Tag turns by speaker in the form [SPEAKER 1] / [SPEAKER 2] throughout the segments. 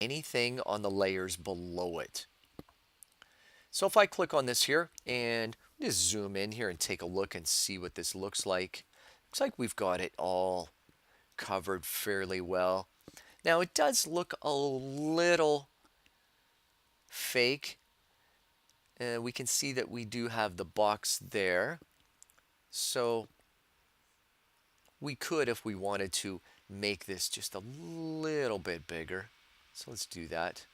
[SPEAKER 1] anything on the layers below it. So if I click on this here and just zoom in here and take a look and see what this looks like we've got it all covered fairly well. Now it does look a little fake. We can see that we do have the box there. So we could, if we wanted to, make this just a little bit bigger. So let's do that.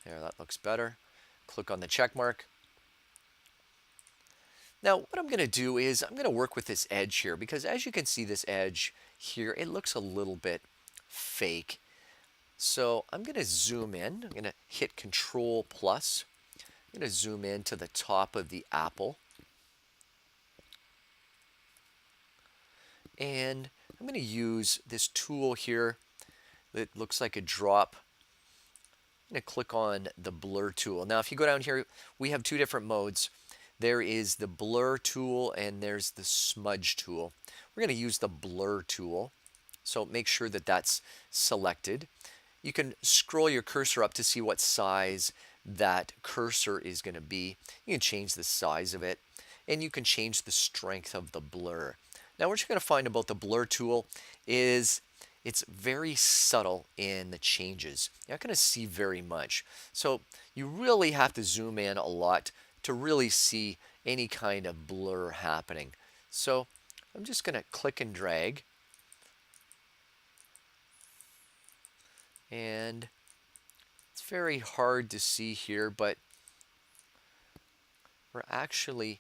[SPEAKER 1] There, that looks better. Click on the check mark. Now what I'm going to do is I'm going to work with this edge here, because as you can see, this edge here, it looks a little bit fake. So I'm going to zoom in. I'm going to hit Control plus. I'm going to zoom in to the top of the apple. And I'm going to use this tool here that looks like a drop. I'm going to click on the blur tool. Now if you go down here, we have two different modes. There is the blur tool and there's the smudge tool. We're going to use the blur tool. So make sure that that's selected. You can scroll your cursor up to see what size that cursor is going to be. You can change the size of it, and you can change the strength of the blur. Now what you're going to find about the blur tool is it's very subtle in the changes. You're not going to see very much. So you really have to zoom in a lot to really see any kind of blur happening. So I'm just going to click and drag. And it's very hard to see here, but we're actually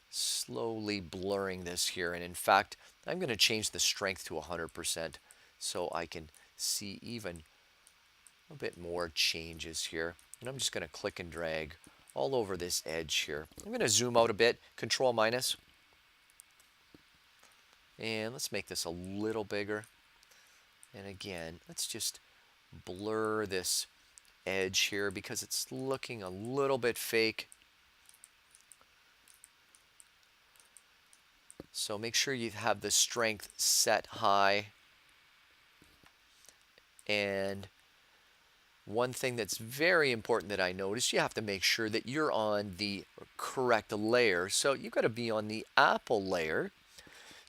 [SPEAKER 1] slowly blurring this here. And in fact, I'm going to change the strength to 100% so I can see even a bit more changes here. And I'm just going to click and drag all over this edge here. I'm going to zoom out a bit, Control minus. And let's make this a little bigger. And again, let's just blur this edge here because it's looking a little bit fake. So make sure you have the strength set high. And one thing that's very important that I noticed, you have to make sure that you're on the correct layer. So you've got to be on the apple layer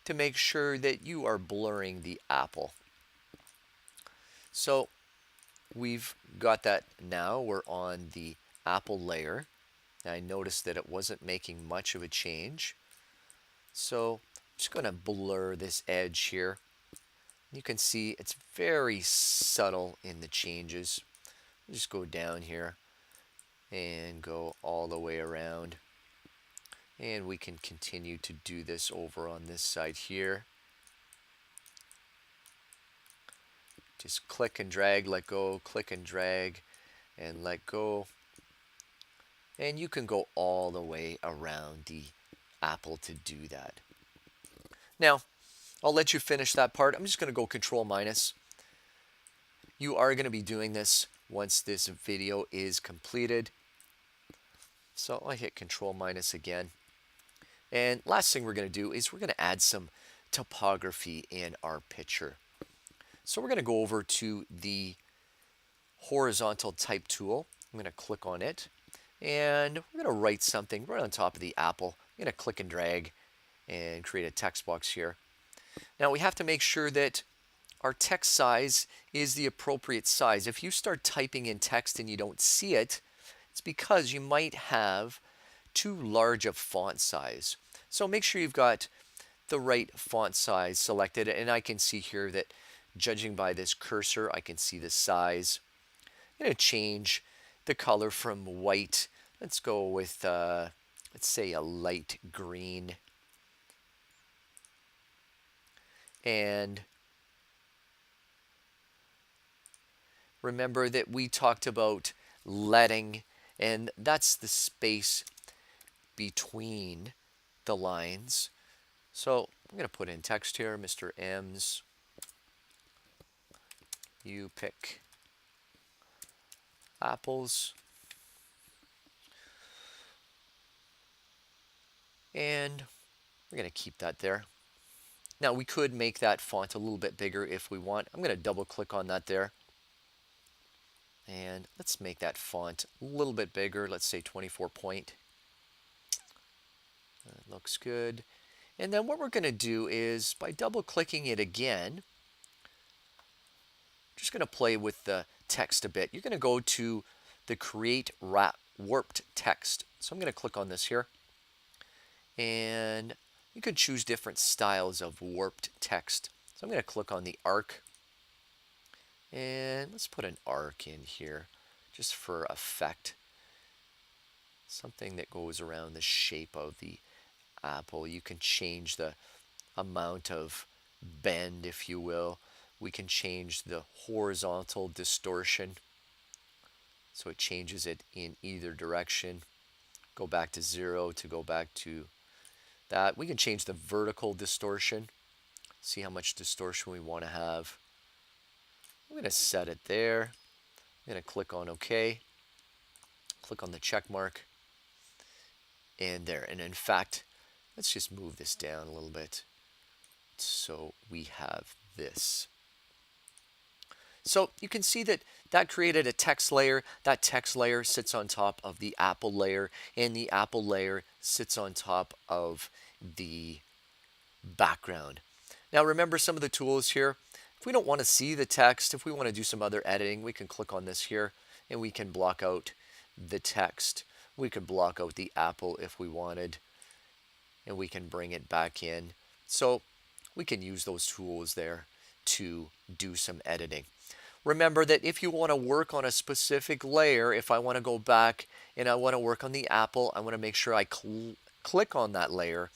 [SPEAKER 1] to make sure that you are blurring the apple. So we've got that now. We're on the apple layer. I noticed that it wasn't making much of a change. So I'm just going to blur this edge here. You can see it's very subtle in the changes. Just go down here and go all the way around. And we can continue to do this over on this side here. Just click and drag, let go, click and drag, and let go. And you can go all the way around the apple to do that. Now, I'll let you finish that part. I'm just going to go Control minus. You are going to be doing this once this video is completed. So I'll hit Control minus again. And last thing we're going to do is we're going to add some topography in our picture. So we're going to go over to the horizontal type tool. I'm going to click on it. And we're going to write something right on top of the apple. I'm going to click and drag and create a text box here. Now we have to make sure that our text size is the appropriate size. If you start typing in text and you don't see it, it's because you might have too large of font size. So make sure you've got the right font size selected. And I can see here that judging by this cursor, I can see the size. I'm going to change the color from white. Let's go with, let's say, a light green. And remember that we talked about leading, and that's the space between the lines. So I'm going to put in text here, Mr. M's. You pick apples. And we're going to keep that there. Now we could make that font a little bit bigger if we want. I'm going to double click on that there. And let's make that font a little bit bigger. Let's say 24 point. That looks good. And then what we're going to do is, by double clicking it again, just going to play with the text a bit. You're going to go to the Create Warped Text. So I'm going to click on this here. And you can choose different styles of warped text. So I'm going to click on the arc. And let's put an arc in here just for effect. Something that goes around the shape of the apple. You can change the amount of bend, if you will. We can change the horizontal distortion, so it changes it in either direction. Go back to 0 to go back to that. We can change the vertical distortion, see how much distortion we want to have. I'm going to set it there. I'm going to click on OK, click on the check mark, and there. And in fact, let's just move this down a little bit so we have this. So you can see that that created a text layer. That text layer sits on top of the apple layer, and the apple layer sits on top of the background. Now remember some of the tools here. If we don't want to see the text, if we want to do some other editing, we can click on this here and we can block out the text. We could block out the apple if we wanted, and we can bring it back in. So we can use those tools there to do some editing. Remember that if you want to work on a specific layer, if I want to go back and I want to work on the apple, I want to make sure I click on that layer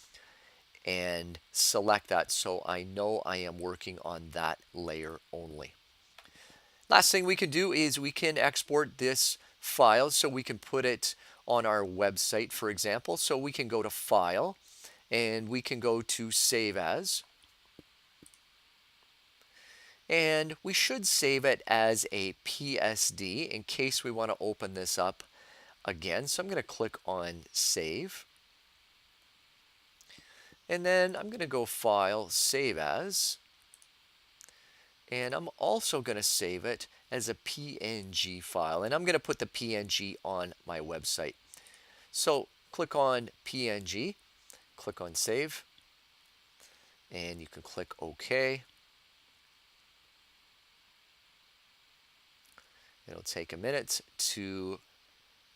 [SPEAKER 1] and select that so I know I am working on that layer only. Last thing we can do is we can export this file so we can put it on our website, for example. So we can go to File and we can go to Save As. And we should save it as a PSD in case we want to open this up again. So I'm going to click on Save. And then I'm going to go File, Save As. And I'm also going to save it as a PNG file. And I'm going to put the PNG on my website. So click on PNG, click on Save, and you can click OK. It'll take a minute to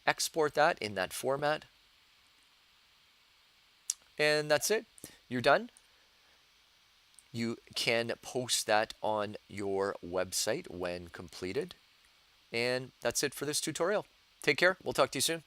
[SPEAKER 1] export that in that format. And that's it. You're done. You can post that on your website when completed. And that's it for this tutorial. Take care. We'll talk to you soon.